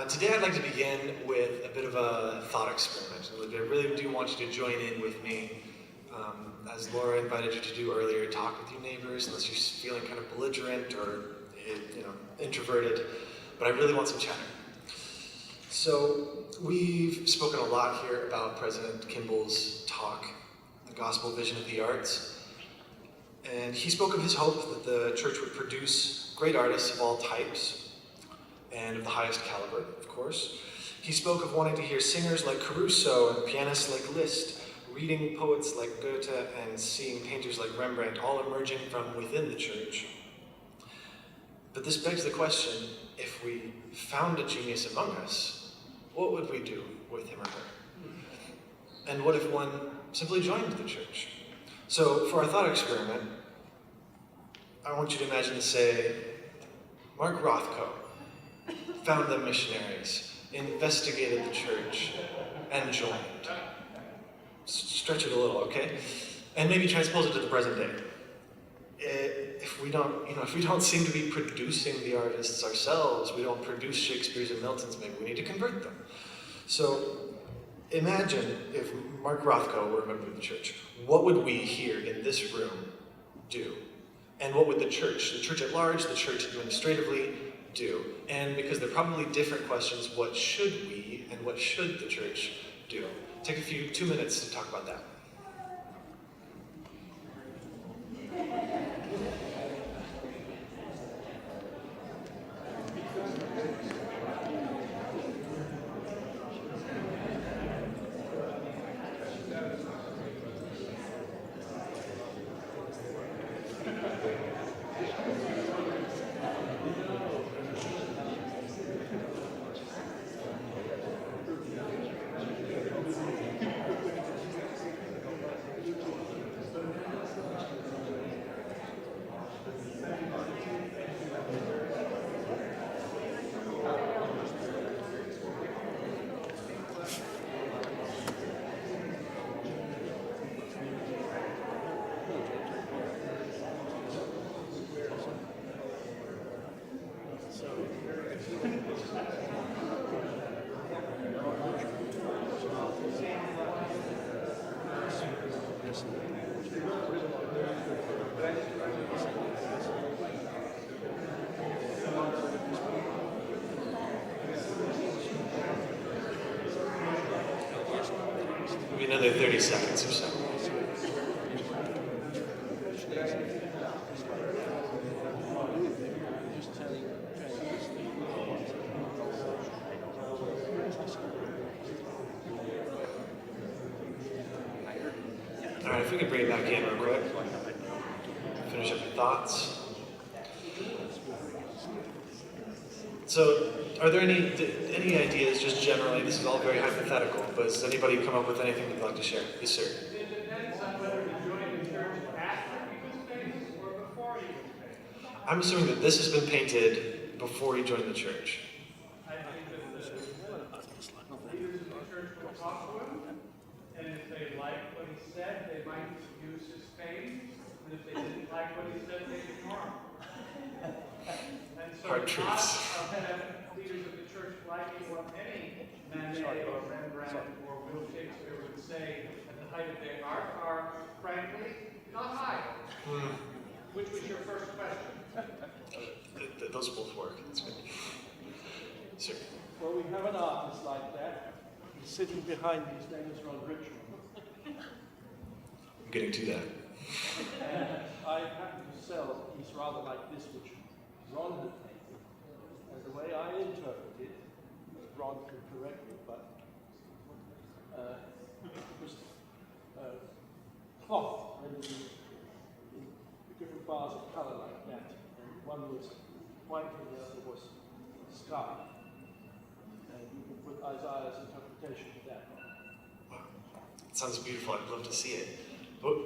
Today I'd like to begin with a bit of a thought experiment. I really do want you to join in with me. As Laura invited you to do earlier, talk with your neighbors unless you're feeling kind of belligerent or introverted, but I really want some chatter. So we've spoken a lot here about President Kimball's talk, The Gospel Vision of the Arts, and he spoke of his hope that the church would produce great artists of all types and of the highest caliber, of course. He spoke of wanting to hear singers like Caruso and pianists like Liszt, reading poets like Goethe and seeing painters like Rembrandt, all emerging from within the church. But this begs the question, if we found a genius among us, what would we do with him or her? And what if one simply joined the church? So for our thought experiment, I want you to imagine, say, Mark Rothko found the missionaries, investigated the church, and joined. Stretch it a little, okay? And maybe transpose it to the present day. If we don't seem to be producing the artists ourselves, we don't produce Shakespeare's and Milton's, maybe we need to convert them. So imagine if Mark Rothko were a member of the church. What would we here in this room do? And what would the church at large, the church administratively, do? And because they're probably different questions, what should we and what should the church do? Take 2 minutes to talk about that. Maybe another 30 seconds or so. All right, if we could bring it back in real quick. Finish up your thoughts. So, are there any ideas, just generally, this is all very hypothetical, but has anybody come up with anything they'd like to share? Yes, sir. It depends on whether you join the church after you space or before you space. I'm assuming that this has been painted before you joined the church. I think that the leaders of the church will talk to him, and if they liked what he said, they might use his fame, and if they didn't like what he said, they'd ignore him. And so Hard truths. Leaders of the church liking what any Manet or Rembrandt or Will Shakespeare would say at the height of their art are, frankly, not high. Which was your first question? Those both work. That's good. Sir. Well, we have an artist like that. He's sitting behind me. His name is Ron Richmond. I'm getting to that. And I happen to sell a piece rather like this, which Ron had painted. And the way I interpret it, Ron can correct me, but it was cloth in different bars of colour like that. And one was white and the other was sky. And you can put Isaiah's interpretation to that. Wow. It sounds beautiful. I'd love to see it. Oh,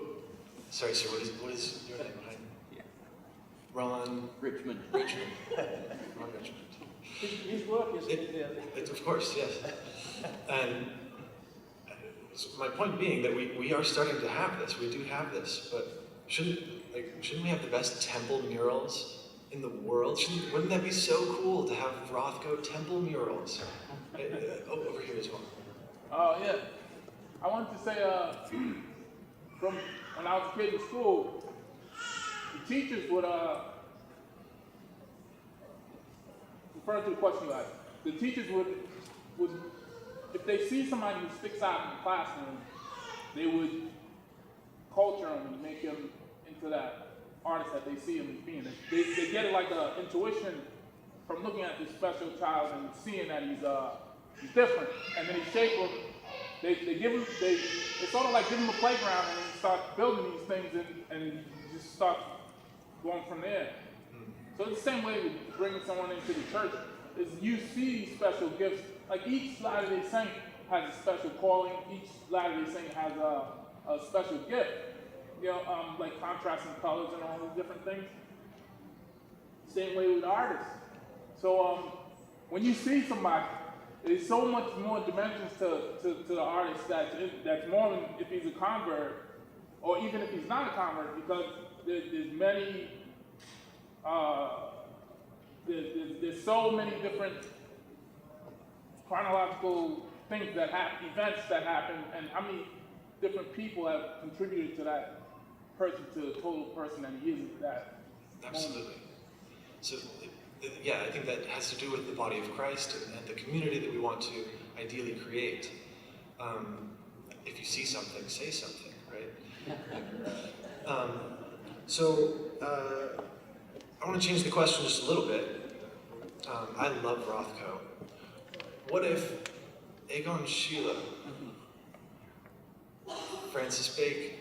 sorry, sir. What is your name behind? Yeah. Ron Richmond. Ron Richmond. His work is in there. Of course, yes. And my point being that we are starting to have this. We do have this, but shouldn't we have the best temple murals in the world. Wouldn't that be so cool to have Rothko temple murals? Over here as well. Oh, yeah. I wanted to say, from when I was a kid in school, the teachers would, referring to the question you asked, the teachers would, if they see somebody who sticks out in the classroom, they would culture them and make them into that artist that they see him as being. They get it like an intuition from looking at this special child and seeing that he's different, and then he shape him. They give him, it's sort of like giving him a playground and then start building these things and just start going from there. So it's the same way with bringing someone into the church, is you see these special gifts. Like each Latter-day Saint has a special calling, each Latter-day Saint has a special gift. You know, like contrasting colors and all these different things. Same way with artists. So when you see somebody, there's so much more dimensions to the artist that's more than if he's a convert, or even if he's not a convert, because there's many, there's so many different chronological things that happen, events that happen, and how many different people have contributed to that person, to the total person that he is at that Absolutely. moment. So, yeah, I think that has to do with the body of Christ and the community that we want to ideally create. If you see something, say something, right? I want to change the question just a little bit. I love Rothko. What if Egon Schiele, Francis Bacon,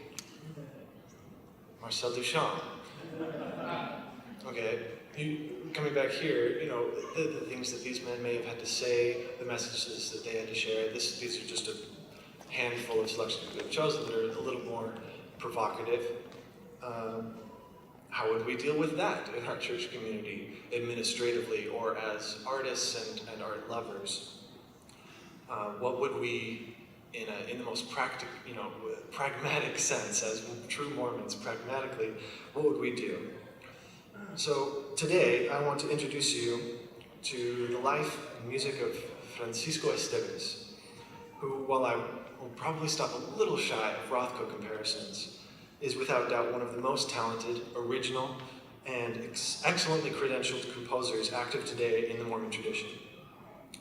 Marcel Duchamp, okay, coming back here, you know, the things that these men may have had to say, the messages that they had to share, these are just a handful of selections we've chosen that are a little more provocative. How would we deal with that in our church community, administratively, or as artists and art lovers? What would we, in the most pragmatic sense, as true Mormons, pragmatically, what would we do? So today, I want to introduce you to the life and music of Francisco Esteves, who, while I will probably stop a little shy of Rothko comparisons, is without doubt one of the most talented, original, and excellently credentialed composers active today in the Mormon tradition.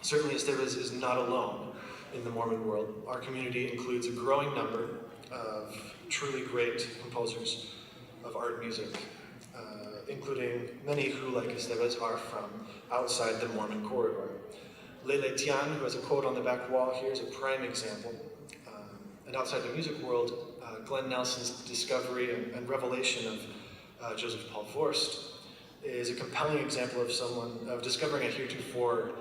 Certainly Esteves is not alone in the Mormon world. Our community includes a growing number of truly great composers of art music, including many who, like Esteves, are from outside the Mormon corridor. Lele Tian, who has a quote on the back wall here, is a prime example. And outside the music world, Glenn Nelson's discovery and revelation of Joseph Paul Forst is a compelling example of discovering a heretofore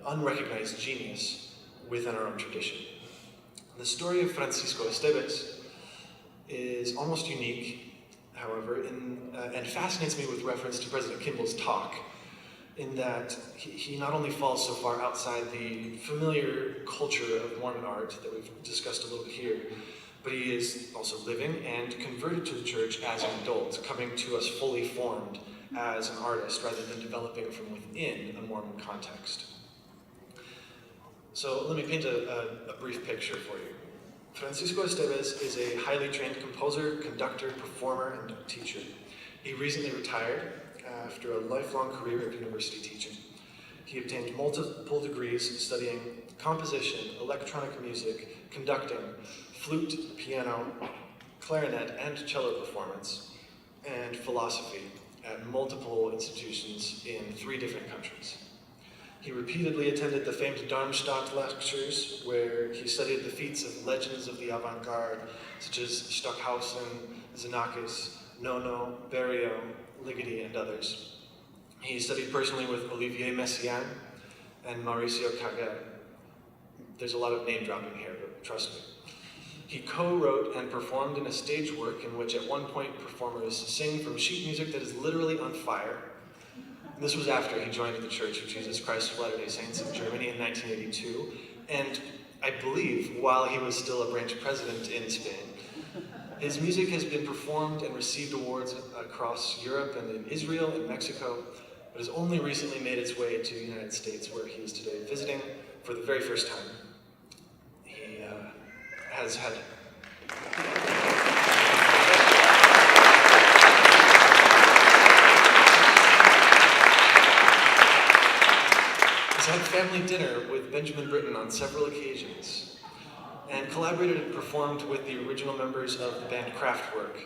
unrecognized genius within our own tradition. The story of Francisco Esteves is almost unique, however, and fascinates me with reference to President Kimball's talk, in that he not only falls so far outside the familiar culture of Mormon art that we've discussed a little bit here, but he is also living and converted to the church as an adult, coming to us fully formed as an artist rather than developing from within a Mormon context. So let me paint a brief picture for you. Francisco Esteves is a highly trained composer, conductor, performer, and teacher. He recently retired after a lifelong career of university teaching. He obtained multiple degrees studying composition, electronic music, conducting, flute, piano, clarinet, and cello performance, and philosophy at multiple institutions in 3 different countries. He repeatedly attended the famed Darmstadt lectures, where he studied the feats of legends of the avant-garde, such as Stockhausen, Xenakis, Nono, Berio, Ligeti, and others. He studied personally with Olivier Messiaen and Mauricio Kagel. There's a lot of name dropping here, but trust me. He co-wrote and performed in a stage work in which at one point performers sing from sheet music that is literally on fire. And this was after he joined the Church of Jesus Christ of Latter-day Saints in Germany in 1982, and I believe while he was still a branch president in Spain. His music has been performed and received awards across Europe and in Israel and Mexico, but has only recently made its way to the United States, where he is today visiting for the very first time. He has had family dinner with Benjamin Britten on several occasions, and collaborated and performed with the original members of the band Kraftwerk.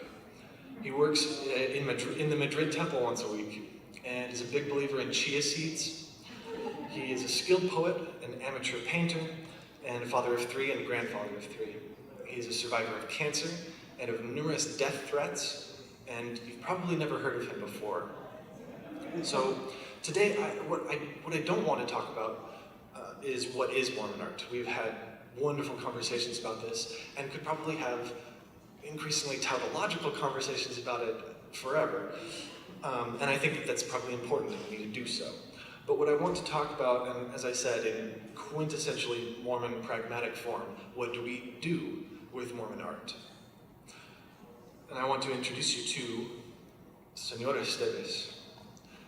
He works in the Madrid temple once a week, and is a big believer in chia seeds. He is a skilled poet, an amateur painter, and a father of 3 and grandfather of 3. He is a survivor of cancer and of numerous death threats, and you've probably never heard of him before. So today, what I don't want to talk about is what is Mormon art. We've had wonderful conversations about this, and could probably have increasingly tautological conversations about it forever. And I think that that's probably important, and we need to do so. But what I want to talk about, and as I said, in quintessentially Mormon pragmatic form, what do we do with Mormon art? And I want to introduce you to Senor Esteves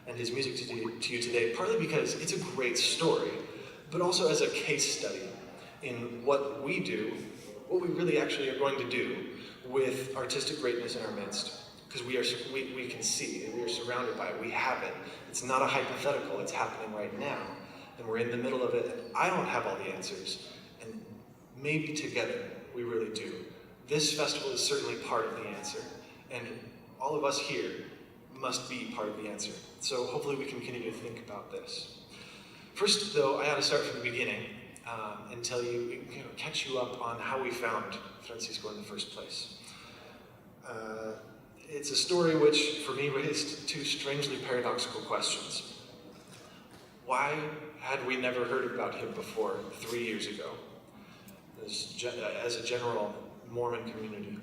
and his music to you today, partly because it's a great story, but also as a case study in what we do, what we really actually are going to do with artistic greatness in our midst. Because we can see it, we are surrounded by it, we have it. It's not a hypothetical, it's happening right now. And we're in the middle of it, and I don't have all the answers. And maybe together, we really do. This festival is certainly part of the answer. And all of us here must be part of the answer. So hopefully we can continue to think about this. First, though, I ought to start from the beginning and tell you, catch you up on how we found Francisco in the first place. It's a story which, for me, raised 2 strangely paradoxical questions. Why had we never heard about him before 3 years ago, as a general Mormon community?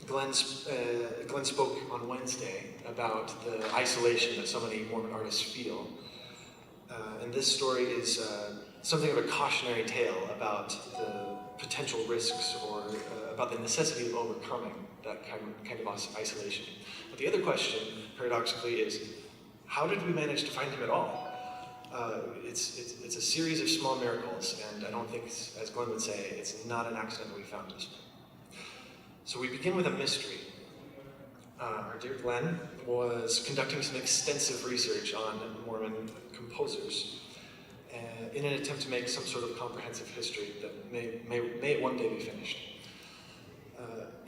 Glenn spoke on Wednesday about the isolation that so many Mormon artists feel. And this story is something of a cautionary tale about the potential risks or about the necessity of overcoming that kind of isolation. But the other question, paradoxically, is how did we manage to find him at all? It's a series of small miracles, and I don't think, as Glenn would say, it's not an accident that we found this one. So we begin with a mystery. Our dear Glenn was conducting some extensive research on Mormon composers in an attempt to make some sort of comprehensive history that may one day be finished.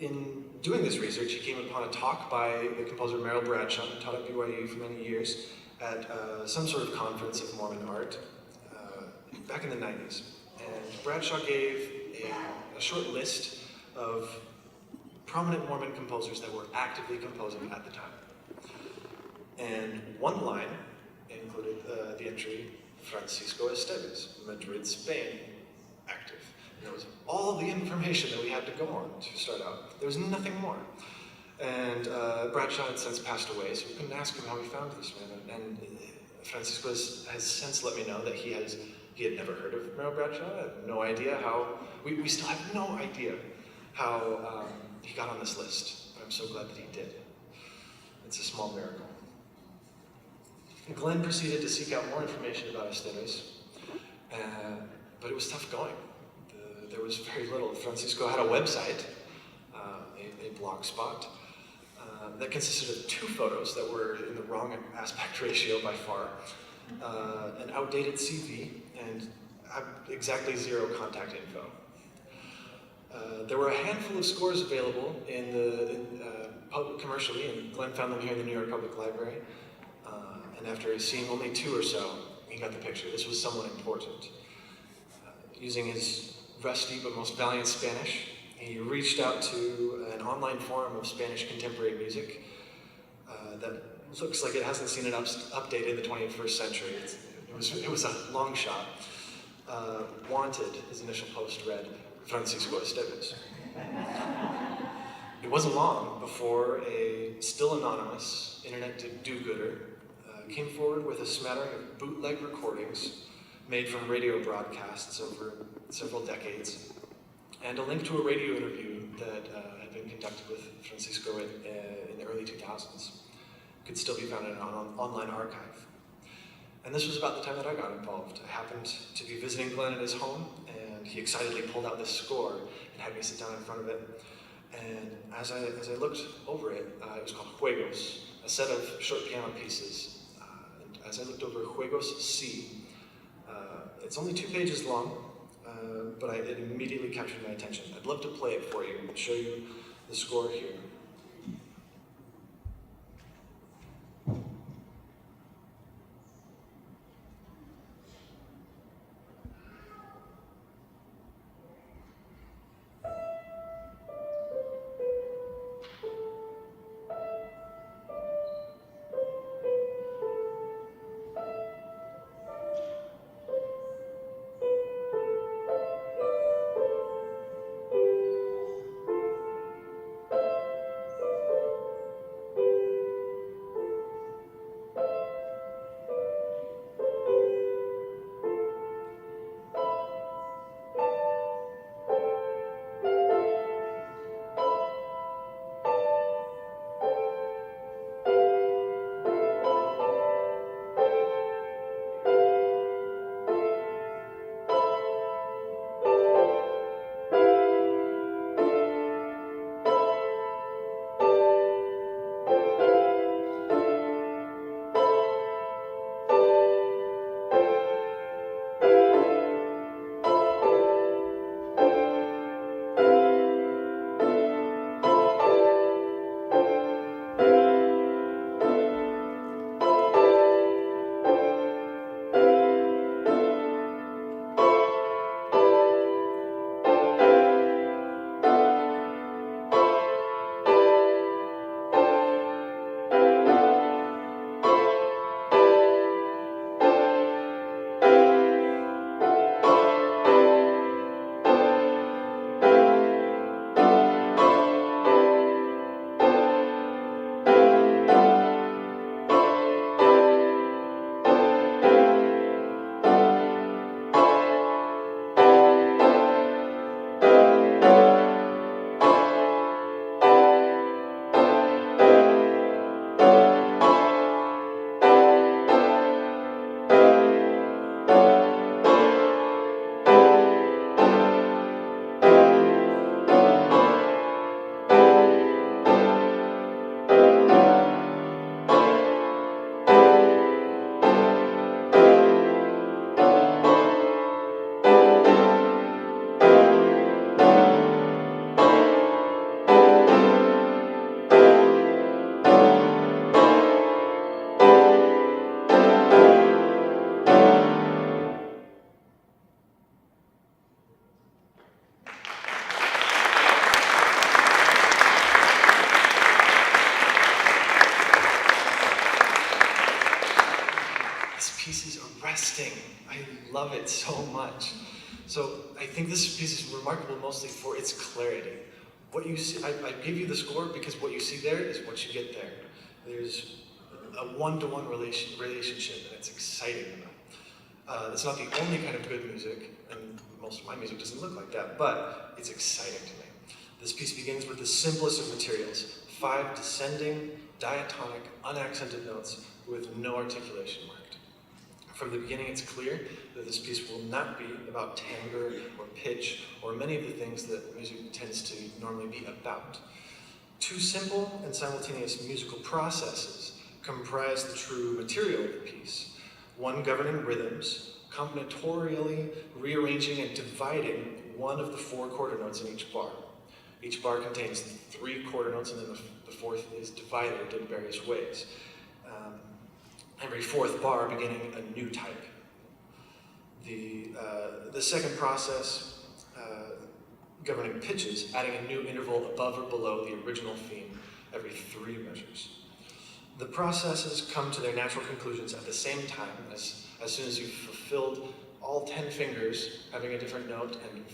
In doing this research, he came upon a talk by the composer Merrill Bradshaw, who taught at BYU for many years, at some sort of conference of Mormon art back in the 90s. And Bradshaw gave a short list of prominent Mormon composers that were actively composing at the time. And one line included the entry, Francisco Esteves, Madrid, Spain, active. And that was all the information that we had to go on to start out. There was nothing more. And Bradshaw had since passed away, so we couldn't ask him how he found this man. And Francisco has since let me know that he had never heard of Merrill Bradshaw. I have no idea how, we still have no idea how he got on this list, but I'm so glad that he did. It's a small miracle. Glenn proceeded to seek out more information about Esteves, but it was tough going. There was very little. Francisco had a website, a blog spot, that consisted of 2 photos that were in the wrong aspect ratio by far, an outdated CV, and exactly 0 contact info. There were a handful of scores available commercially, and Glenn found them here in the New York Public Library. And after seeing only 2 or so, he got the picture. This was someone important. Using his rusty but most valiant Spanish, he reached out to an online forum of Spanish contemporary music that looks like it hasn't seen an update in the 21st century. It was a long shot. Wanted, his initial post read, Francisco Esteves. It wasn't long before a still anonymous internet do-gooder came forward with a smattering of bootleg recordings made from radio broadcasts over several decades. and a link to a radio interview that had been conducted with Francisco in the early 2000s. Could still be found in an online archive. And this was about the time that I got involved. I happened to be visiting Glenn at his home, and he excitedly pulled out this score and had me sit down in front of it. And as I looked over it, it was called Juegos, a set of short piano pieces. And as I looked over Juegos C, it's only 2 pages long, but it immediately captured my attention. I'd love to play it for you and show you the score here. I love it so much. So I think this piece is remarkable mostly for its clarity. What you see, I give you the score because what you see there is what you get there. There's a one-to-one relationship, and it's exciting enough. It's not the only kind of good music, and most of my music doesn't look like that, but it's exciting to me. This piece begins with the simplest of materials, 5 descending, diatonic, unaccented notes with no articulation marked. From the beginning, it's clear that this piece will not be about timbre or pitch or many of the things that music tends to normally be about. 2 simple and simultaneous musical processes comprise the true material of the piece. One governing rhythms, combinatorially rearranging and dividing one of the 4 quarter notes in each bar. Each bar contains 3 quarter notes, and then the 4th is divided in various ways. Every 4th bar beginning a new type. The second process, governing pitches, adding a new interval above or below the original theme every 3 measures. The processes come to their natural conclusions at the same time, as soon as you've fulfilled all 10 fingers having a different note, and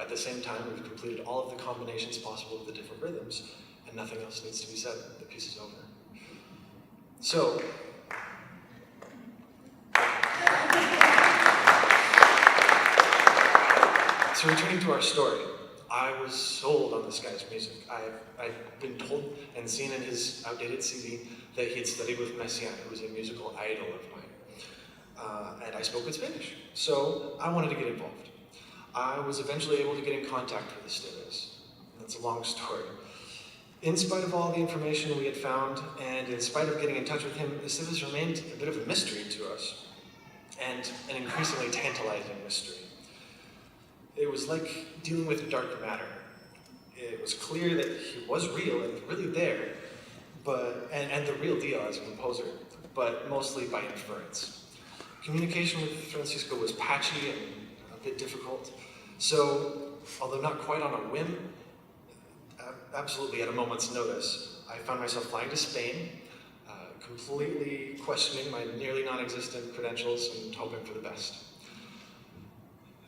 at the same time we've completed all of the combinations possible of the different rhythms, and nothing else needs to be said. The piece is over. So returning to our story, I was sold on this guy's music. I'd been told and seen in his outdated CD that he had studied with Messiaen, who was a musical idol of mine. And I spoke in Spanish, so I wanted to get involved. I was eventually able to get in contact with Esteves. That's a long story. In spite of all the information we had found, and in spite of getting in touch with him, Esteves remained a bit of a mystery to us, and an increasingly tantalizing mystery. It was like dealing with dark matter. It was clear that he was real and really there, and the real deal as a composer, but mostly by inference. Communication with Francisco was patchy and a bit difficult, so although not quite on a whim, absolutely at a moment's notice, I found myself flying to Spain, completely questioning my nearly non-existent credentials and hoping for the best.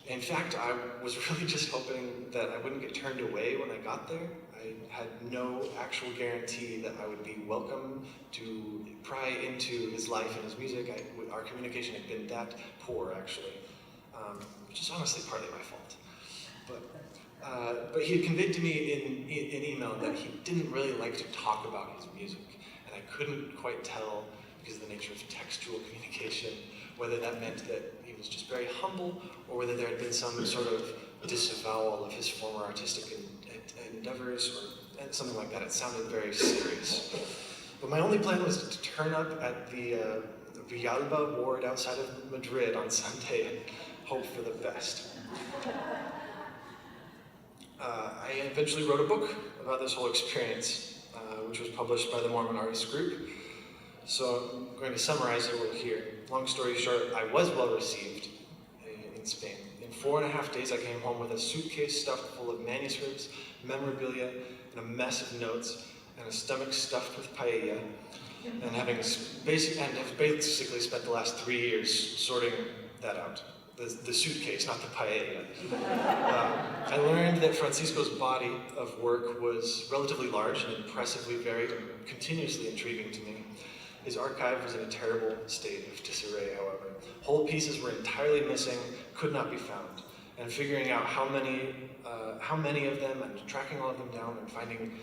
In fact, I was really just hoping that I wouldn't get turned away when I got there. I had no actual guarantee that I would be welcome to pry into his life and his music. Our communication had been that poor, actually, which is honestly partly my fault. But he had conveyed to me in email that he didn't really like to talk about his music, and I couldn't quite tell, because of the nature of textual communication, whether that meant that he was just very humble, or whether there had been some sort of disavowal of his former artistic endeavors, or something like that. It sounded very serious. But my only plan was to turn up at the Villalba ward outside of Madrid on Sunday and hope for the best. I eventually wrote a book about this whole experience, which was published by the Mormon Artists Group. So I'm going to summarize it right here. Long story short, I was well received in Spain. In 4.5 days, I came home with a suitcase stuffed full of manuscripts, memorabilia, and a mess of notes, and a stomach stuffed with paella, and have basically spent the last 3 years sorting that out. The suitcase, not the paella. I learned that Francisco's body of work was relatively large and impressively varied and continuously intriguing to me. His archive was in a terrible state of disarray, however. Whole pieces were entirely missing, could not be found. And figuring out how many of them, and tracking all of them down, and finding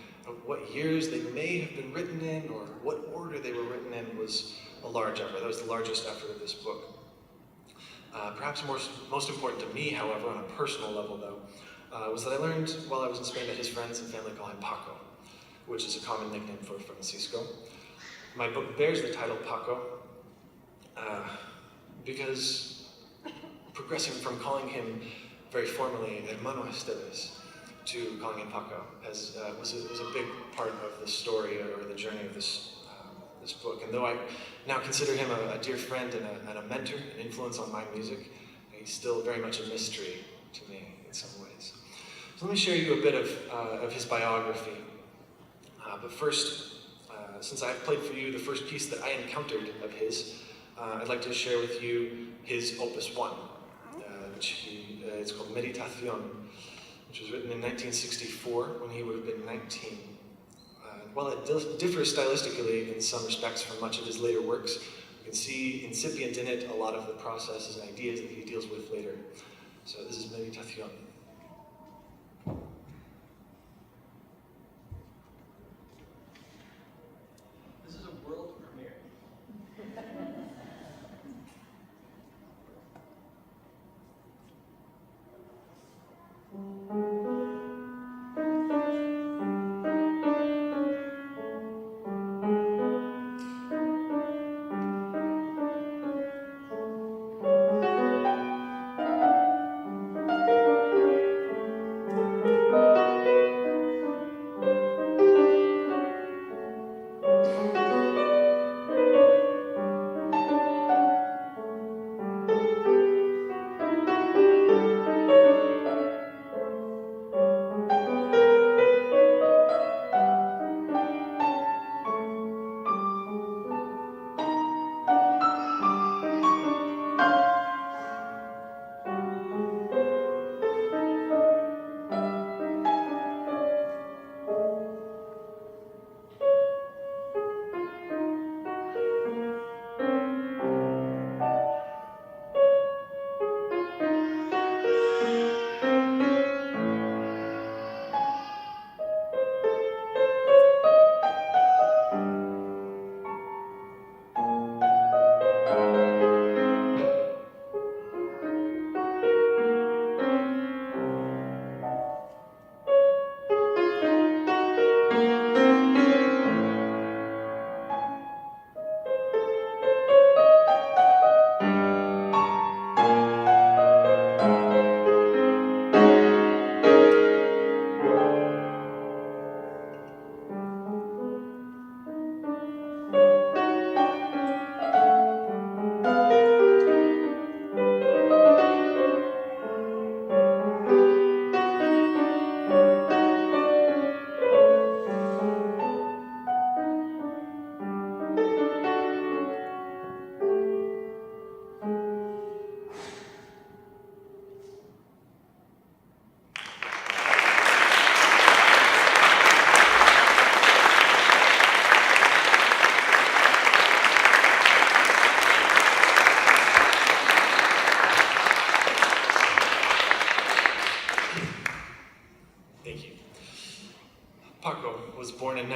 what years they may have been written in, or what order they were written in, was a large effort. That was the largest effort of this book. Perhaps most important to me, however, on a personal level though, was that I learned while I was in Spain that his friends and family call him Paco, which is a common nickname for Francisco. My book bears the title Paco because progressing from calling him very formally Hermano Esteves to calling him Paco was a big part of the story or the journey of this book. And though I now consider him a dear friend and a mentor, an influence on my music, he's still very much a mystery to me in some ways. So let me share you a bit of his biography. But first, since I've played for you the first piece that I encountered of his, I'd like to share with you his Opus 1, it's called Meditación, which was written in 1964 when he would have been 19. While it differs stylistically in some respects from much of his later works, you can see incipient in it a lot of the processes and ideas that he deals with later. So this is Meditación. This is a world premiere.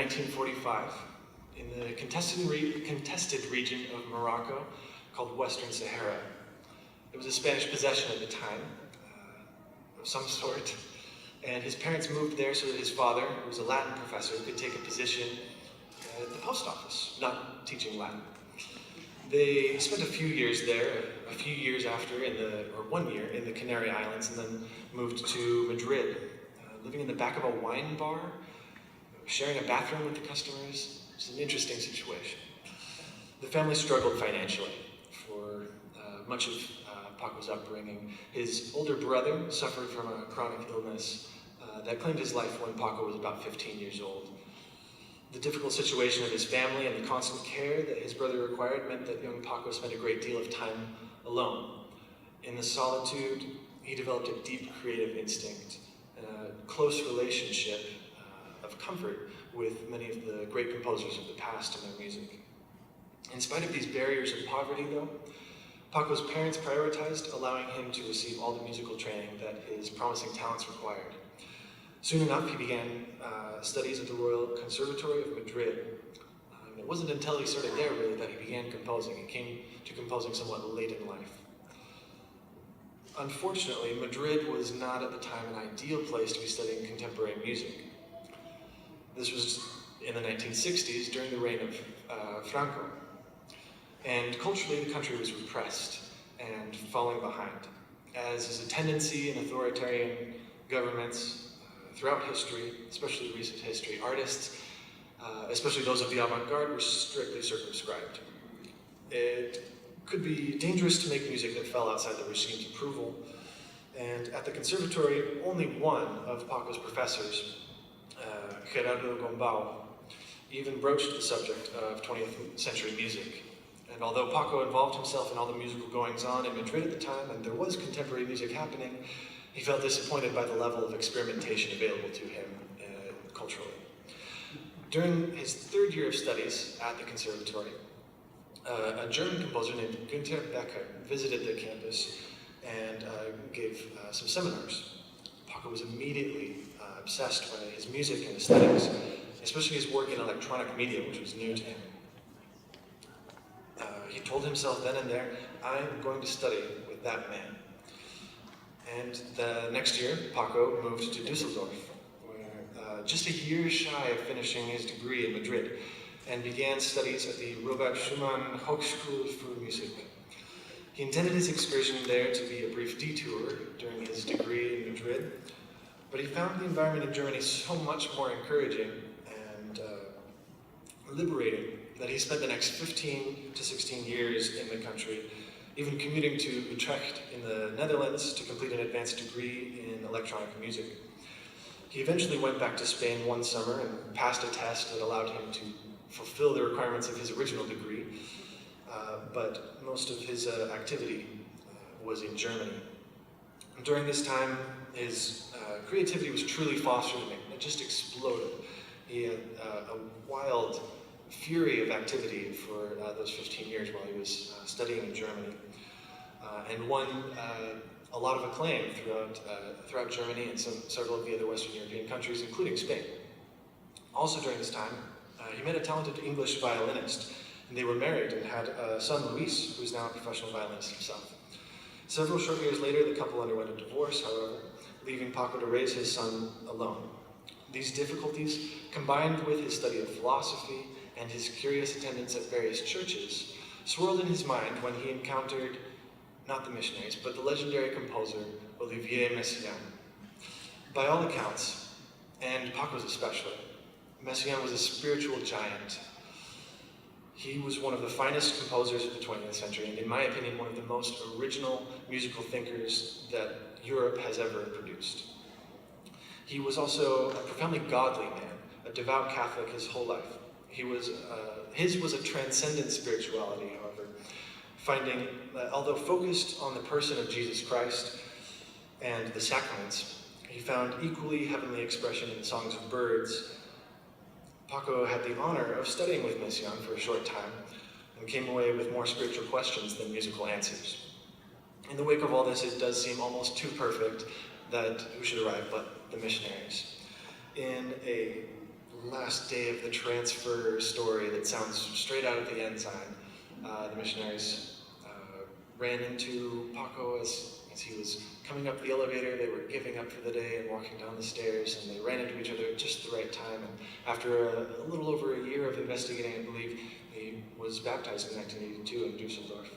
1945 in the contested region of Morocco called Western Sahara. It was a Spanish possession at the time, of some sort, and his parents moved there so that his father, who was a Latin professor, could take a position at the post office, not teaching Latin. They spent a few years there, a few years after, or 1 year, in the Canary Islands, and then moved to Madrid, living in the back of a wine bar, sharing a bathroom with the customers. It's an interesting situation. The family struggled financially for much of Paco's upbringing. His older brother suffered from a chronic illness that claimed his life when Paco was about 15 years old. The difficult situation of his family and the constant care that his brother required meant that young Paco spent a great deal of time alone. In the solitude, he developed a deep creative instinct and a close relationship of comfort with many of the great composers of the past and their music. In spite of these barriers of poverty, though, Paco's parents prioritized allowing him to receive all the musical training that his promising talents required. Soon enough, he began studies at the Royal Conservatory of Madrid. It wasn't until he started there, really, that he began composing. He came to composing somewhat late in life. Unfortunately, Madrid was not at the time an ideal place to be studying contemporary music. This was in the 1960s, during the reign of Franco. And culturally, the country was repressed and falling behind, as is a tendency in authoritarian governments throughout history, especially recent history. Artists, especially those of the avant-garde, were strictly circumscribed. It could be dangerous to make music that fell outside the regime's approval, and at the conservatory, only one of Paco's professors, Gerardo Gombau, even broached the subject of 20th century music. And although Paco involved himself in all the musical goings-on in Madrid at the time, and there was contemporary music happening, he felt disappointed by the level of experimentation available to him culturally. During his third year of studies at the conservatory, a German composer named Günther Becker visited the campus and gave some seminars. Paco was immediately obsessed by his music and aesthetics, especially his work in electronic media, which was new to him. He told himself then and there, I'm going to study with that man. And the next year, Paco moved to Düsseldorf, where just a year shy of finishing his degree in Madrid, and began studies at the Robert Schumann Hochschule für Musik. He intended his excursion there to be a brief detour during his degree in Madrid, but he found the environment in Germany so much more encouraging and liberating that he spent the next 15 to 16 years in the country, even commuting to Utrecht in the Netherlands to complete an advanced degree in electronic music. He eventually went back to Spain one summer and passed a test that allowed him to fulfill the requirements of his original degree, but most of his activity was in Germany. And during this time, his creativity was truly fostered and it just exploded. He had a wild fury of activity for those 15 years while he was studying in Germany, and won a lot of acclaim throughout Germany and several of the other Western European countries, including Spain. Also during this time, he met a talented English violinist, and they were married and had a son, Luis, who is now a professional violinist himself. Several short years later, the couple underwent a divorce, however, leaving Paco to raise his son alone. These difficulties, combined with his study of philosophy and his curious attendance at various churches, swirled in his mind when he encountered not the missionaries, but the legendary composer Olivier Messiaen. By all accounts, and Paco's especially, Messiaen was a spiritual giant. He was one of the finest composers of the 20th century, and in my opinion, one of the most original musical thinkers that Europe has ever produced. He was also a profoundly godly man, a devout Catholic his whole life. His was a transcendent spirituality, however, finding that although focused on the person of Jesus Christ and the sacraments, he found equally heavenly expression in the songs of birds. Paco had the honor of studying with Messiaen for a short time and came away with more spiritual questions than musical answers. In the wake of all this, it does seem almost too perfect that who should arrive but the missionaries. In a last day of the transfer story that sounds straight out of the Ensign. The missionaries ran into Paco as he was coming up the elevator. They were giving up for the day and walking down the stairs, and they ran into each other at just the right time. And after a little over a year of investigating, I believe, he was baptized in 1982 in Dusseldorf.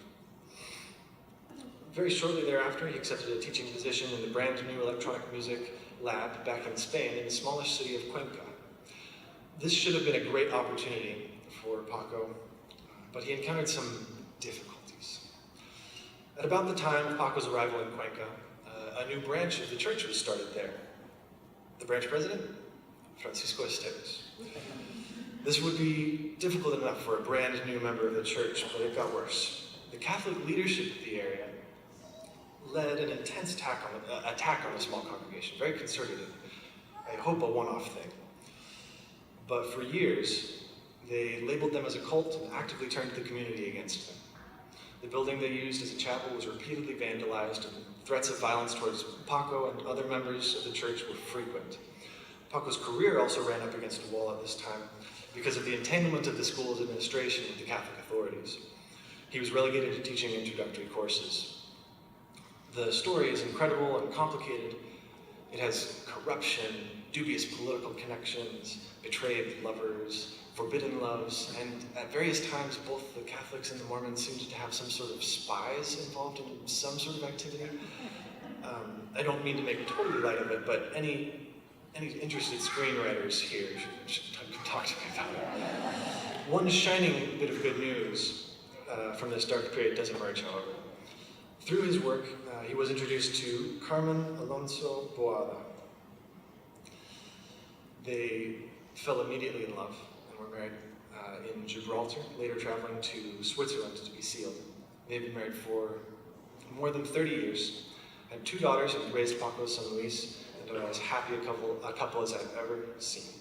Very shortly thereafter, he accepted a teaching position in the brand new electronic music lab back in Spain in the smallish city of Cuenca. This should have been a great opportunity for Paco, but he encountered some difficulties. At about the time of Paco's arrival in Cuenca, a new branch of the church was started there. The branch president? Francisco Esteves. This would be difficult enough for a brand new member of the church, but it got worse. The Catholic leadership of the area led an intense attack on the small congregation, very concerted, I hope a one-off thing. But for years, they labeled them as a cult and actively turned the community against them. The building they used as a chapel was repeatedly vandalized, and threats of violence towards Paco and other members of the church were frequent. Paco's career also ran up against a wall at this time because of the entanglement of the school's administration with the Catholic authorities. He was relegated to teaching introductory courses. The story is incredible and complicated. It has corruption, dubious political connections, betrayed lovers, forbidden loves, and at various times both the Catholics and the Mormons seemed to have some sort of spies involved in some sort of activity. I don't mean to make totally light of it, but any interested screenwriters here should talk to me about it. One shining bit of good news from this dark period does emerge, however. Through his work, he was introduced to Carmen Alonso Boada. They fell immediately in love and were married in Gibraltar, later traveling to Switzerland to be sealed. They've been married for more than 30 years, had 2 daughters, and raised Paco's son Luis, and are as happy a couple as I've ever seen.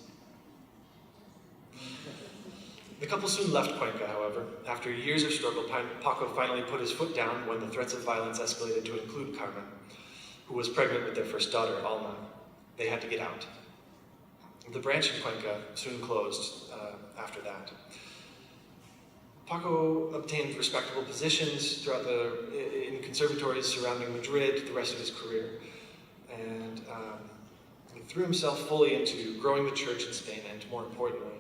The couple soon left Cuenca, however. After years of struggle, Paco finally put his foot down when the threats of violence escalated to include Carmen, who was pregnant with their first daughter, Alma. They had to get out. The branch in Cuenca soon closed after that. Paco obtained respectable positions in conservatories surrounding Madrid the rest of his career, and he threw himself fully into growing the church in Spain and, more importantly,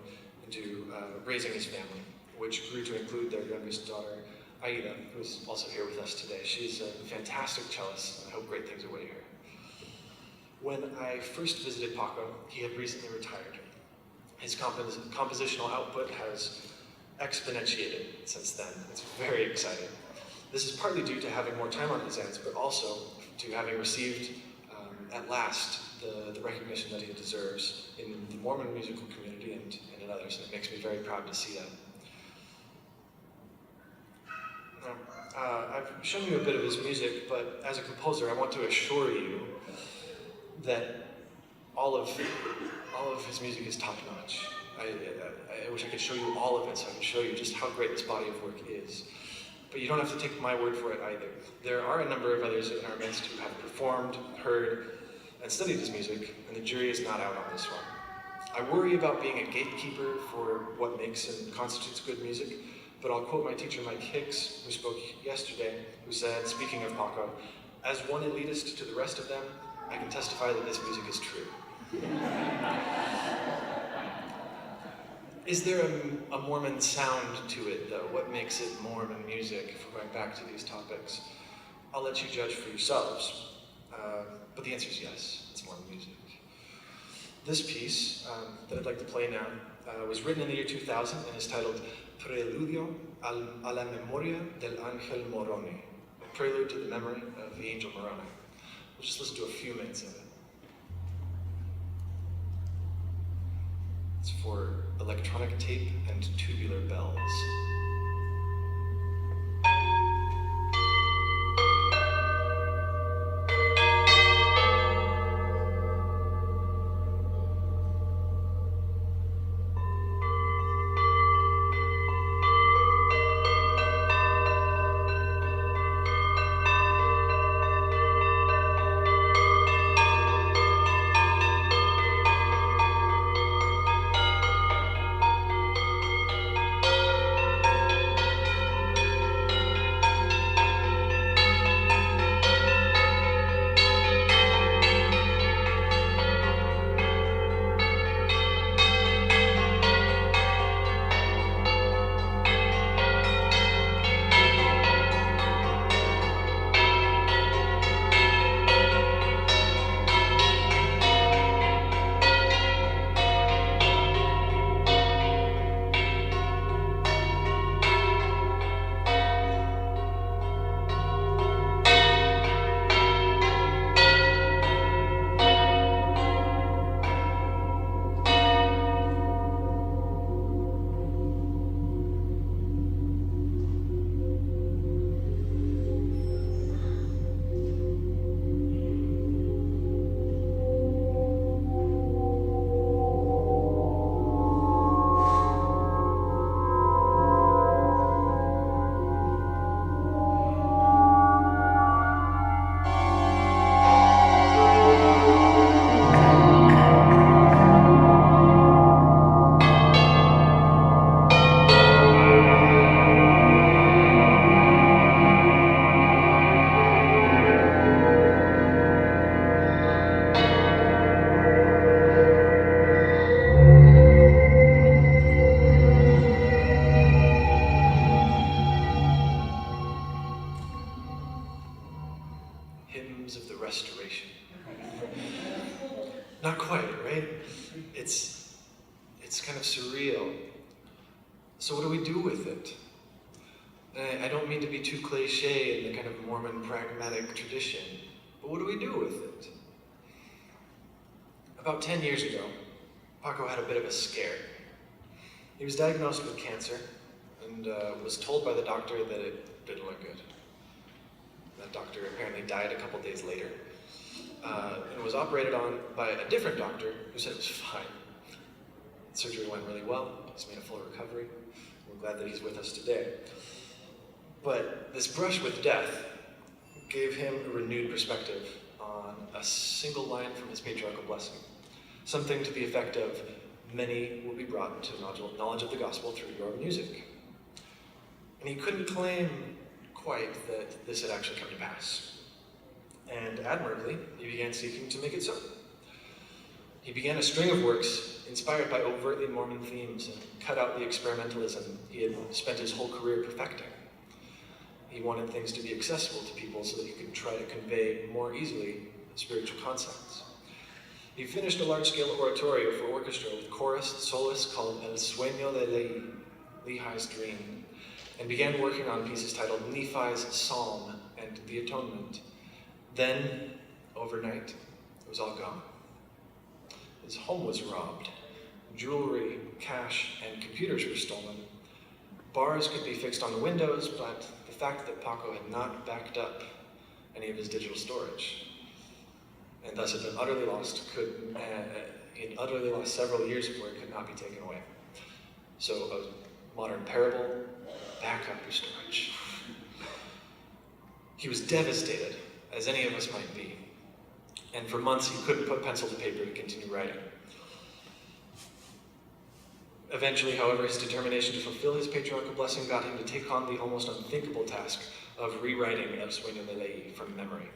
into raising his family, which grew to include their youngest daughter, Aida, who is also here with us today. She's a fantastic cellist, and I hope great things await her. When I first visited Paco, he had recently retired. His compositional output has exponentiated since then. It's very exciting. This is partly due to having more time on his hands, but also to having received, at last, the recognition that he deserves in the Mormon musical community and in others, and it makes me very proud to see that. Now, I've shown you a bit of his music, but as a composer, I want to assure you that all of his music is top-notch. I wish I could show you all of it so I could show you just how great this body of work is. But you don't have to take my word for it either. There are a number of others in our midst who have performed, heard, and studied his music, and the jury is not out on this one. I worry about being a gatekeeper for what makes and constitutes good music, but I'll quote my teacher Mike Hicks, who spoke yesterday, who said, speaking of Paco, "As one elitist to the rest of them, I can testify that this music is true." Is there a Mormon sound to it, though? What makes it Mormon music, if we're going back to these topics? I'll let you judge for yourselves, but the answer is yes, it's Mormon music. This piece that I'd like to play now was written in the year 2000 and is titled Preludio a la Memoria del Ángel Moroni, a prelude to the memory of the angel Moroni. We'll just listen to a few minutes of it. It's for electronic tape and tubular bells. hymns of the Restoration. Not quite, right? It's kind of surreal. So what do we do with it? And I don't mean to be too cliche in the kind of Mormon pragmatic tradition, but what do we do with it? About 10 years ago, Paco had a bit of a scare. He was diagnosed with cancer and was told by the doctor that it didn't look good. That doctor apparently died a couple days later and was operated on by a different doctor who said it was fine. Surgery went really well. He's made a full recovery. We're glad that he's with us today. But this brush with death gave him a renewed perspective on a single line from his patriarchal blessing. Something to the effect of, many will be brought to knowledge of the gospel through your music. And he couldn't claim quite that this had actually come to pass. And admirably, he began seeking to make it so. He began a string of works inspired by overtly Mormon themes and cut out the experimentalism he had spent his whole career perfecting. He wanted things to be accessible to people so that he could try to convey more easily spiritual concepts. He finished a large-scale oratorio for orchestra with chorus and soloist called El Sueño de Lehi, Lehi's Dream, and began working on pieces titled Nephi's Psalm and The Atonement. Then, overnight, it was all gone. His home was robbed. Jewelry, cash, and computers were stolen. Bars could be fixed on the windows, but the fact that Paco had not backed up any of his digital storage, and thus had been utterly lost, he'd utterly lost several years of work could not be taken away. So a modern parable, back up your storage. He was devastated, as any of us might be, and for months he couldn't put pencil to paper to continue writing. Eventually, however, his determination to fulfill his patriarchal blessing got him to take on the almost unthinkable task of rewriting El Sueño de Lehi from memory.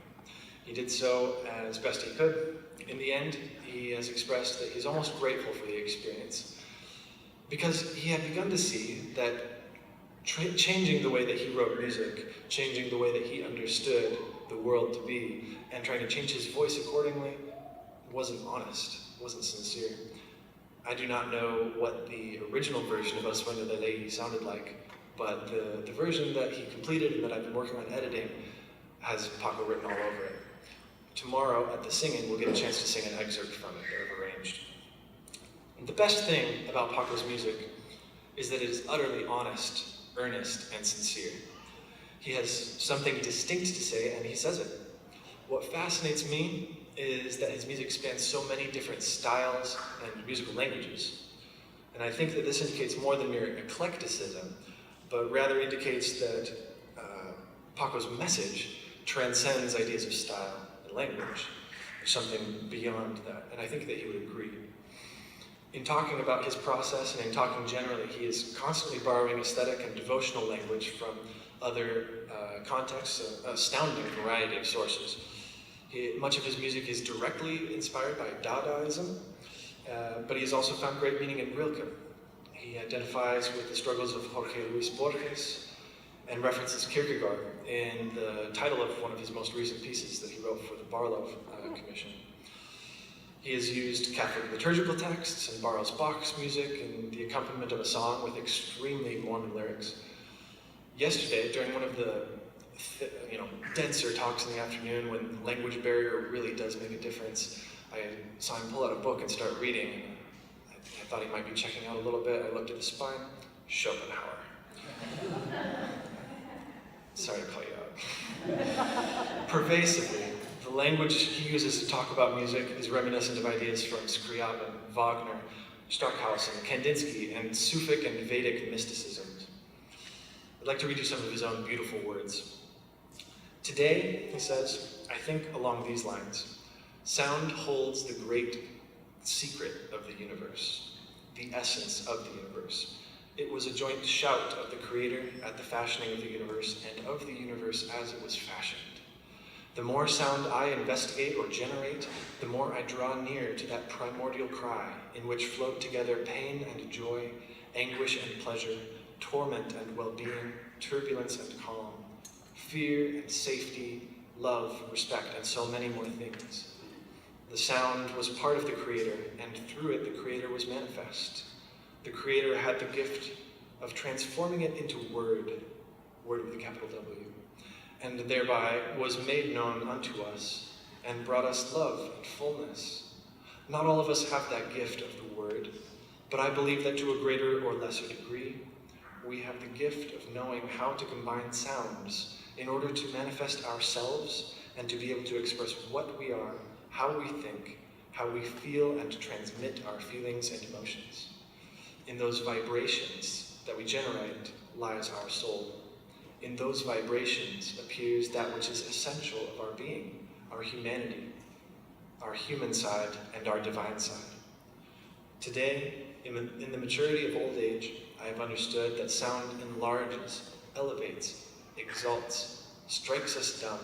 He did so as best he could. In the end, he has expressed that he's almost grateful for the experience, because he had begun to see that changing the way that he wrote music, changing the way that he understood the world to be, and trying to change his voice accordingly wasn't honest, wasn't sincere. I do not know what the original version of El Sueño de Lehi sounded like, but the version that he completed and that I've been working on editing has Paco written all over it. Tomorrow at the singing, we'll get a chance to sing an excerpt from it that I've arranged. And the best thing about Paco's music is that it is utterly honest, earnest, and sincere. He has something distinct to say, and he says it. What fascinates me is that his music spans so many different styles and musical languages. And I think that this indicates more than mere eclecticism, but rather indicates that Paco's message transcends ideas of style and language. There's something beyond that, and I think that he would agree. In talking about his process and in talking generally, he is constantly borrowing aesthetic and devotional language from other contexts, an astounding variety of sources. Much of his music is directly inspired by Dadaism, but he has also found great meaning in Rilke. He identifies with the struggles of Jorge Luis Borges and references Kierkegaard in the title of one of his most recent pieces that he wrote for the Barlow Commission. He has used Catholic liturgical texts and borrows Bach's music and the accompaniment of a song with extremely Mormon lyrics. Yesterday, during one of the denser talks in the afternoon when the language barrier really does make a difference, I saw him pull out a book and start reading. I thought he might be checking out a little bit. I looked at the spine, Schopenhauer. Sorry to call you out. Pervasively, the language he uses to talk about music is reminiscent of ideas from Scriabin, Wagner, Stockhausen, Kandinsky, and Sufic and Vedic mysticisms. I'd like to read you some of his own beautiful words. Today, he says, I think along these lines. Sound holds the great secret of the universe, the essence of the universe. It was a joint shout of the Creator at the fashioning of the universe and of the universe as it was fashioned. The more sound I investigate or generate, the more I draw near to that primordial cry in which float together pain and joy, anguish and pleasure, torment and well-being, turbulence and calm, fear and safety, love, respect, and so many more things. The sound was part of the Creator, and through it the Creator was manifest. The Creator had the gift of transforming it into word with a capital W, and thereby was made known unto us, and brought us love and fullness. Not all of us have that gift of the word, but I believe that to a greater or lesser degree, we have the gift of knowing how to combine sounds in order to manifest ourselves and to be able to express what we are, how we think, how we feel, and to transmit our feelings and emotions. In those vibrations that we generate lies our soul. In those vibrations appears that which is essential of our being, our humanity, our human side, and our divine side. Today, in the maturity of old age, I have understood that sound enlarges, elevates, exalts, strikes us dumb,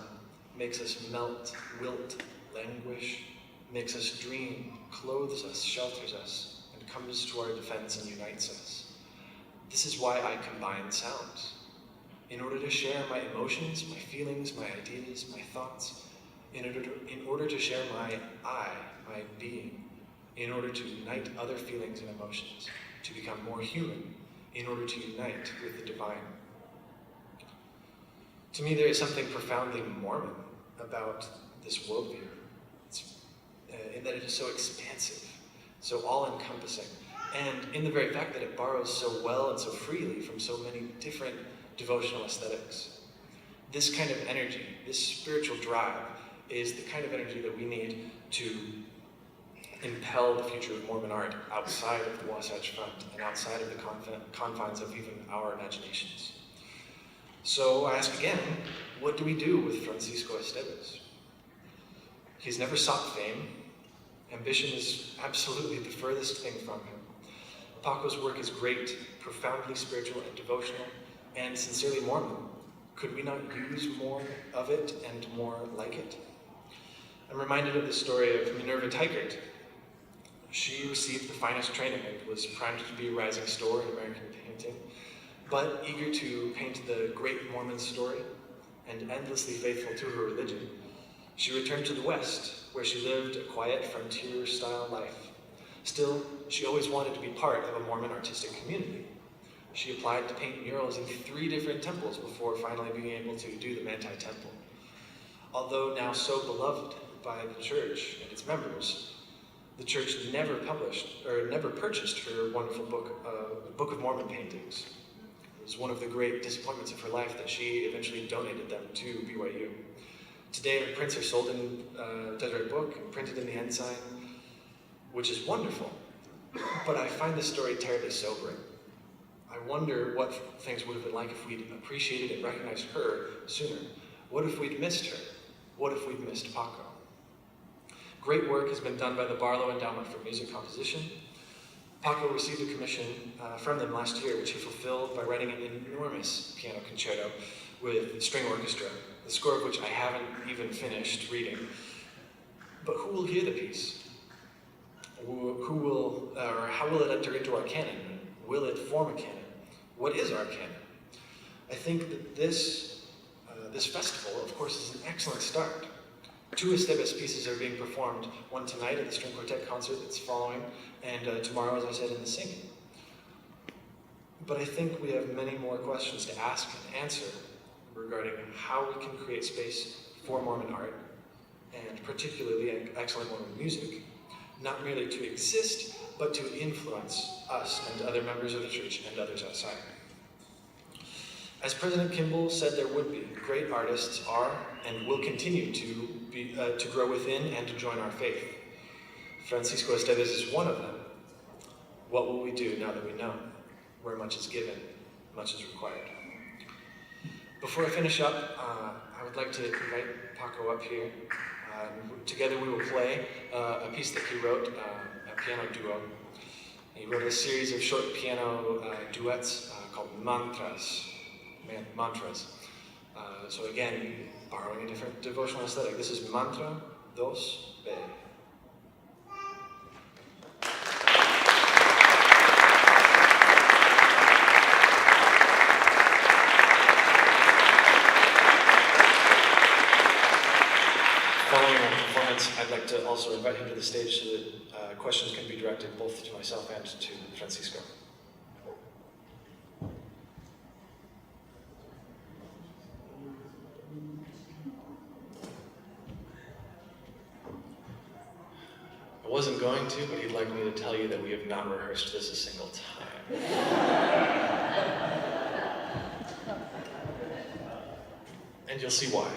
makes us melt, wilt, languish, makes us dream, clothes us, shelters us, and comes to our defense and unites us. This is why I combine sounds. In order to share my emotions, my feelings, my ideas, my thoughts, in order to share my I, my being, in order to unite other feelings and emotions, to become more human, in order to unite with the divine. To me, there is something profoundly Mormon about this worldview. In that it is so expansive, so all-encompassing, and in the very fact that it borrows so well and so freely from so many different devotional aesthetics. This kind of energy, this spiritual drive, is the kind of energy that we need to impel the future of Mormon art outside of the Wasatch Front and outside of the confines of even our imaginations. So I ask again, what do we do with Francisco Estevez? He's never sought fame. Ambition is absolutely the furthest thing from him. Paco's work is great, profoundly spiritual and devotional, and sincerely Mormon. Could we not use more of it and more like it? I'm reminded of the story of Minerva Teichert. She received the finest training and was primed to be a rising star in American painting, but eager to paint the great Mormon story and endlessly faithful to her religion, she returned to the West, where she lived a quiet frontier-style life. Still, she always wanted to be part of a Mormon artistic community. She applied to paint murals in 3 different temples before finally being able to do the Manti Temple. Although now so beloved by the church and its members, the church never purchased her wonderful Book of Mormon paintings. It was one of the great disappointments of her life that she eventually donated them to BYU. Today, the prints are sold in Deseret Book and printed in the Ensign, which is wonderful. But I find this story terribly sobering. I wonder what things would have been like if we'd appreciated and recognized her sooner. What if we'd missed her? What if we'd missed Paco? Great work has been done by the Barlow Endowment for Music Composition. Paco received a commission from them last year, which he fulfilled by writing an enormous piano concerto with string orchestra, the score of which I haven't even finished reading. But who will hear the piece? How will it enter into our canon? Will it form a canon? What is our canon? I think that this festival, of course, is an excellent start. 2 Estevez pieces are being performed, one tonight at the string quartet concert that's following, and tomorrow, as I said, in the singing. But I think we have many more questions to ask and answer regarding how we can create space for Mormon art, and particularly excellent Mormon music, not merely to exist, but to influence us and other members of the church and others outside. As President Kimball said there would be, great artists are and will continue to grow within and to join our faith. Francisco Estevez is one of them. What will we do now that we know? Where much is given, much is required. Before I finish up, I would like to invite Paco up here. Together we will play a piece that he wrote, a piano duo. He wrote a series of short piano duets called mantras. So again, borrowing a different devotional aesthetic. This is Mantra 2B. following our performance, I'd like to also invite him to the stage so that questions can be directed both to myself and to Francisco. I wasn't going to, but he'd like me to tell you that we have not rehearsed this a single time. And you'll see why.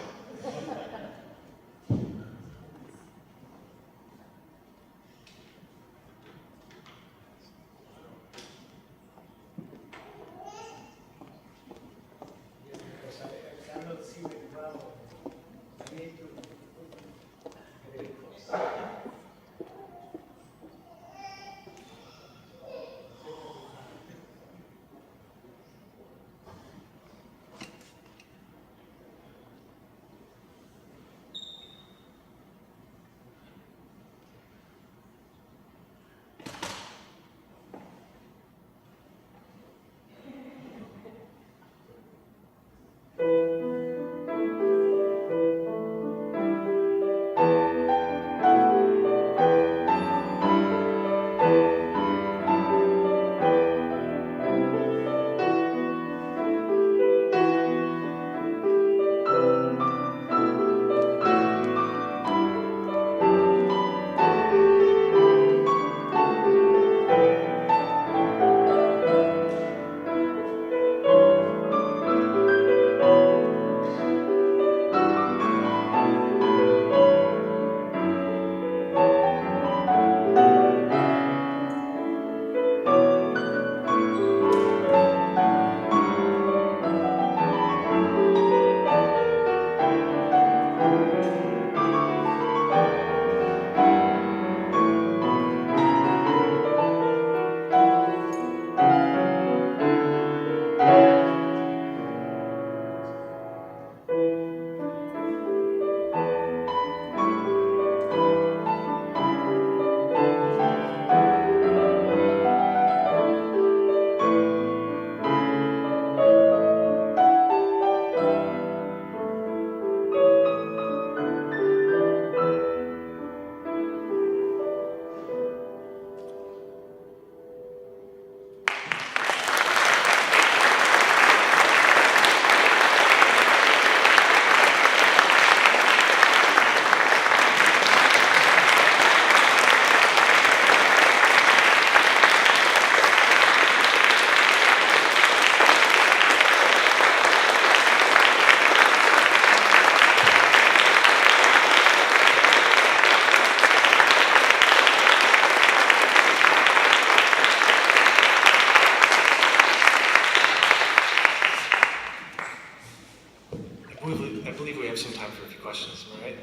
I believe we have some time for a few questions, am I right?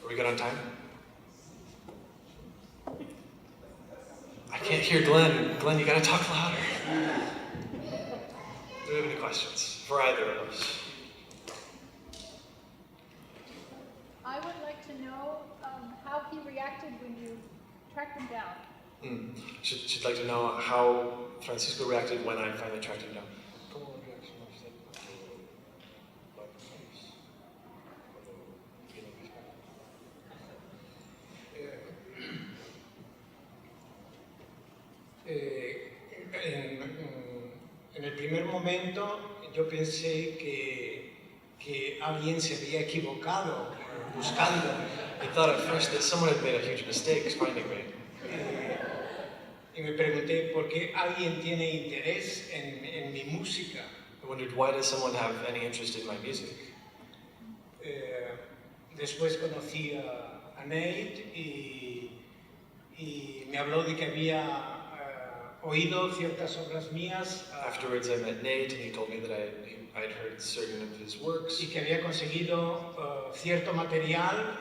Are we good on time? I can't hear Glenn. Glenn, you gotta talk louder. Do we have any questions for either of us? I would like to know how he reacted when you tracked him down. She'd like to know how Francisco reacted when I finally tracked him down. En el primer momento yo pensé que alguien se había equivocado buscando. I thought at first that someone had made a huge mistake finding me. Y me pregunté por qué alguien tiene interés en mi música. I wondered, why does someone have any interest in my music? Después conocí a Nate y me habló de que había oído ciertas obras mías Afterwards, I met Nate, and he told me that I'd heard certain of his works, y que había conseguido cierto material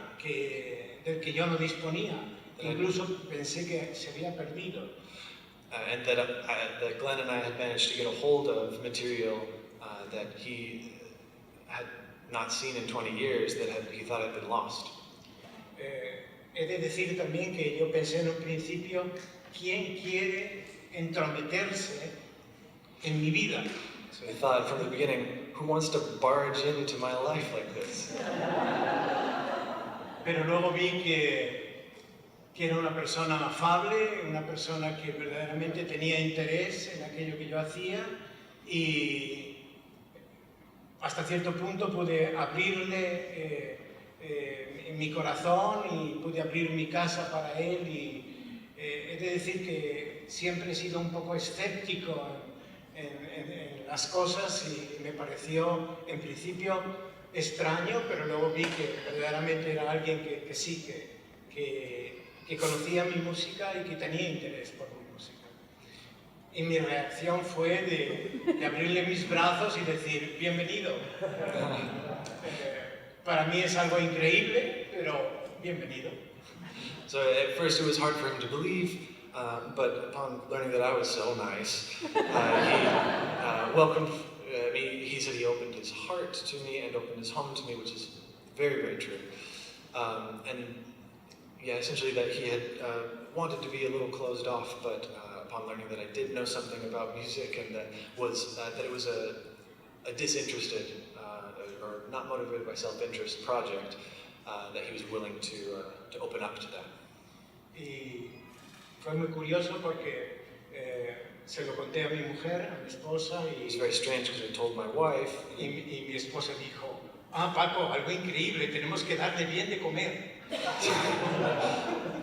del que yo no disponía. Incluso pensé que se había perdido. and that Glenn and I had managed to get a hold of material that he had not seen in 20 years, that he thought had been lost. He de decir también que yo pensé en un principio, ¿quién quiere entrometerse en mi vida? So I thought from the beginning, who wants to barge into my life like this? pero luego vi que era una persona afable, una persona que verdaderamente tenía interés en aquello que yo hacía y hasta cierto punto pude abrirle mi corazón y pude abrir mi casa para él y he de decir que siempre he sido un poco escéptico en las cosas y me pareció en principio extraño, pero luego vi que verdaderamente era alguien que sí, que conocía mi música y que tenía interés por mi música. Y mi reacción fue de abrirle mis brazos y decir, bienvenido. Para mí es algo increíble, pero bienvenido. So at first it was hard for him to believe, but upon learning that I was so nice, he welcomed me. He said he opened his heart to me and opened his home to me, which is very, very true. And yeah, essentially that he had wanted to be a little closed off, but upon learning that I did know something about music and that it was a disinterested or not motivated by self-interest project, that he was willing to open up to that. Y fue muy curioso porque se lo conté a mi mujer, a mi esposa, It was very strange because I told my wife, y mi esposa dijo, ah, Paco, algo increíble, tenemos que darle bien de comer.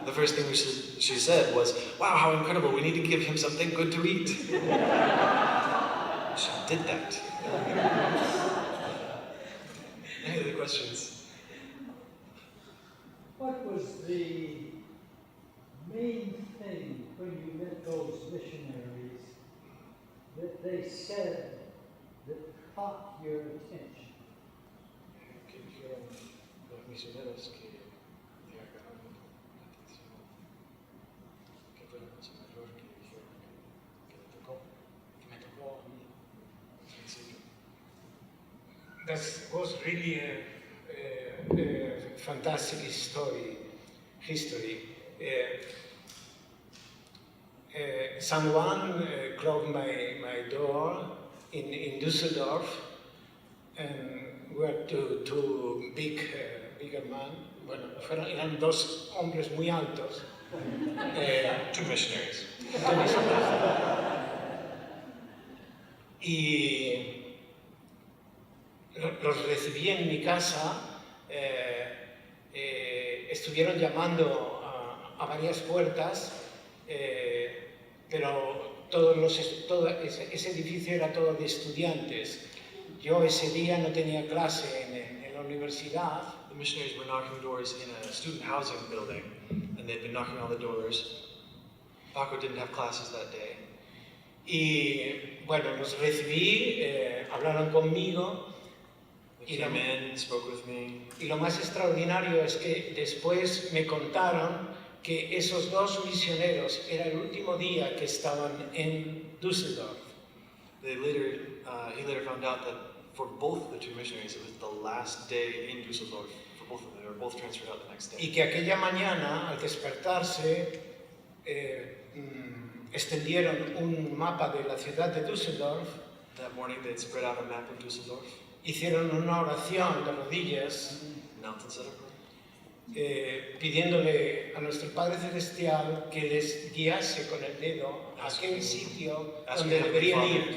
the first thing she said was, wow, how incredible, we need to give him something good to eat. She did that. Any other questions? What was the main thing when you met those missionaries that they said that caught your attention? Que dijeron los misioneros que le agarraron la atención. ¿Qué fue la cosa mayor que dijeron que le tocó? Que me tocó a mí. Sencillo. That was really a fantastic history. Someone closed my door in Düsseldorf, and we were two bigger men. Bueno, eran dos hombres muy altos. Two missionaries. Y los recibí en mi casa, estuvieron llamando a varias puertas, pero ese edificio era todo de estudiantes. Yo ese día no tenía clase en la universidad. The missionaries were knocking doors in a student housing building, and they'd been knocking on the doors. Paco didn't have classes that day. Y bueno, los recibí, hablaron conmigo. They came in, spoke with me. Y lo más extraordinario es que después me contaron que esos dos misioneros era el último día que estaban en Düsseldorf. He later found out that for both the two missionaries, it was the last day in Düsseldorf for both of them. They were both transferred out the next day. Y que aquella mañana, al despertarse, extendieron un mapa de la ciudad de Düsseldorf, That morning, they'd spread out a map of Düsseldorf, hicieron una oración de rodillas, knelt and said a prayer, pidiéndole a nuestro Padre Celestial que les guiase con el dedo a aquel sitio asking donde Heavenly deberían Father ir.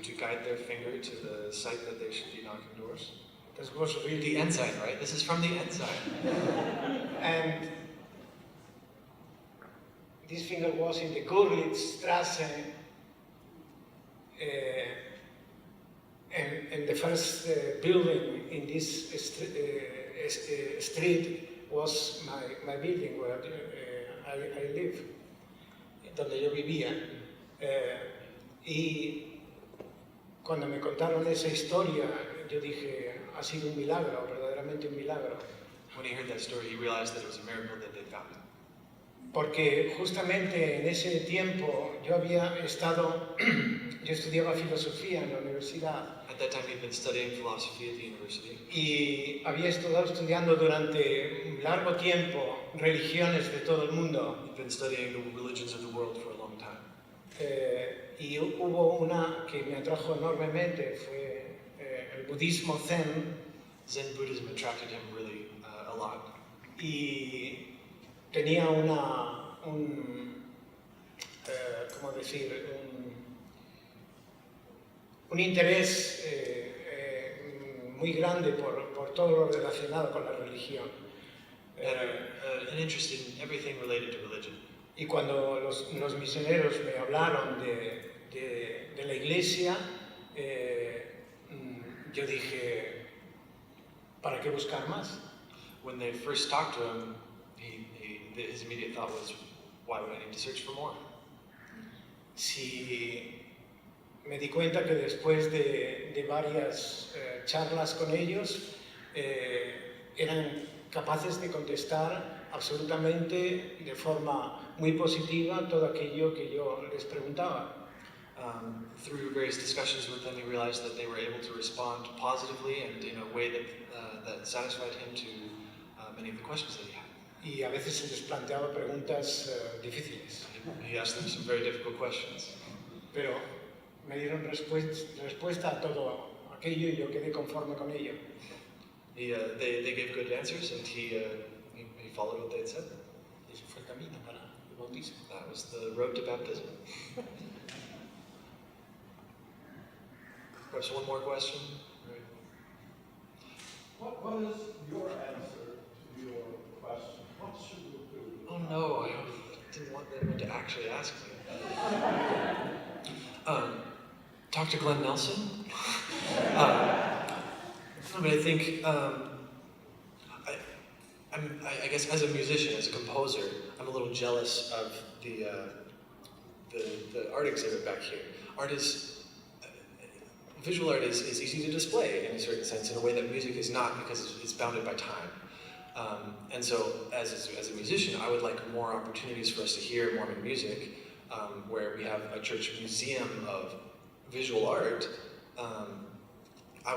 to guide their finger to the site that they should be knocking doors. This was The really ensign, right? This is from the ensign. And this finger was in the Gurlitzstrasse, and the first building in this street was my building where I live, donde yo vivía. Y cuando me contaron esa historia, yo dije, ha sido un milagro, verdaderamente un milagro. When he heard that story, he realized that it was a miracle that they found him. Porque justamente en ese tiempo yo estudiaba filosofía en la universidad At that time, he'd been studying philosophy at the university. y había estado estudiando durante un largo tiempo religiones de todo el mundo. He'd been studying the religions of the world for a long time. Y hubo una que me atrajo enormemente, fue el budismo zen. Zen Buddhism attracted him really a lot. y tenía ¿cómo decir? Un interés muy grande por todo lo relacionado con la religión. An interest in everything related to religion. Y cuando los misioneros me hablaron de la iglesia, yo dije, ¿para qué buscar más? When they first talked to him, his immediate thought was, why would I need to search for more? Si me di cuenta que después de varias charlas con ellos, eran capaces de contestar absolutamente de forma muy positiva todo aquello que yo les preguntaba. Through various discussions with them, he realized that they were able to respond positively and in a way that satisfied him to many of the questions that he had. Y a veces se les planteaba preguntas difíciles, He asked them some very difficult questions, pero me dieron respuesta a todo aquello y yo quedé conforme con ello. they gave good answers, and he followed what they had said. Ese fue el camino para el bautismo. That was the road to baptism. Perhaps one more question? Right. What is your answer to your question? What should we do? Oh no, I didn't want them to actually ask me. Talk to Glenn Nelson? No, but I think, I guess as a musician, as a composer, I'm a little jealous of the art exhibit back here. Visual art is easy to display in a certain sense, in a way that music is not, because it's bounded by time. And so, as a musician, I would like more opportunities for us to hear Mormon music, where we have a church museum of visual art. I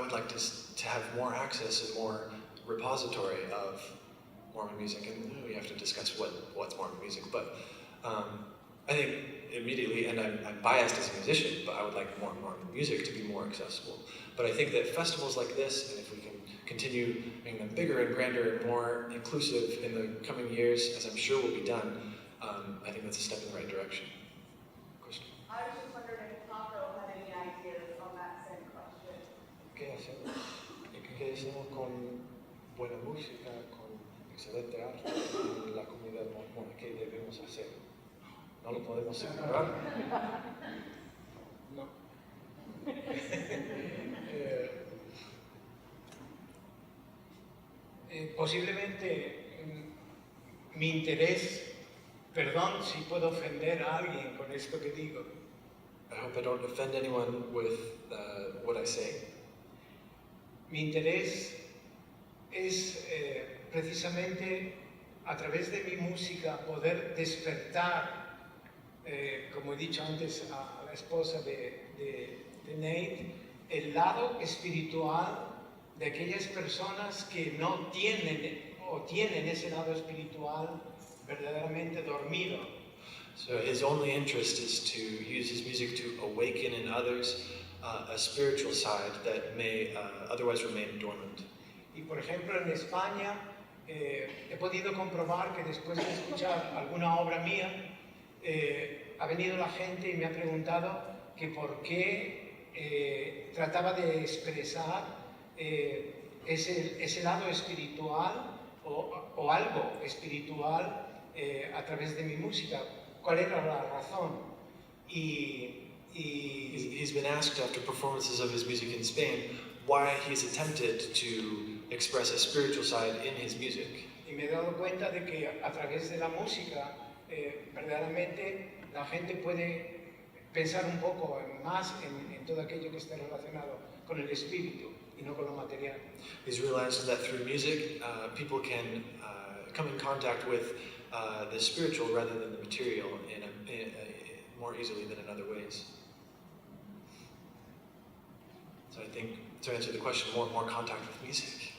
would like to have more access and more repository of Mormon music, and we have to discuss what's Mormon music. But I think immediately, and I'm biased as a musician, but I would like more Mormon music to be more accessible. But I think that festivals like this, and if we can continue making them bigger and grander and more inclusive in the coming years, as I'm sure will be done, I think that's a step in the right direction. Question? I was just wondering if Paco had any ideas on that same question. ¿Qué hacemos con buena música, con excelente arte en la comunidad mormona? ¿Qué debemos hacer? ¿No lo podemos ignorar? No. Posiblemente mi interés, perdón si puedo ofender a alguien con esto que digo. I hope I don't offend anyone with what I say. Mi interés es precisamente a través de mi música poder despertar, como he dicho antes a la esposa de Nate, el lado espiritual de aquellas personas que no tienen o tienen ese lado espiritual verdaderamente dormido. So his only interest is to use his music to awaken in others a spiritual side that may otherwise remain dormant. Y por ejemplo en España he podido comprobar que después de escuchar alguna obra mía, ha venido la gente y me ha preguntado que por qué trataba de expresar ese lado espiritual o algo espiritual a través de mi música. ¿Cuál era la razón? He's been asked after performances of his music in Spain why he's attempted to express a spiritual side in his music. Y me he dado cuenta de que a través de la música verdaderamente la gente puede pensar un poco más en todo aquello que esté relacionado con el espíritu y no con lo material. He's realized that through music, people can come in contact with the spiritual rather than the material more easily than in other ways. So I think, to answer the question, more contact with music.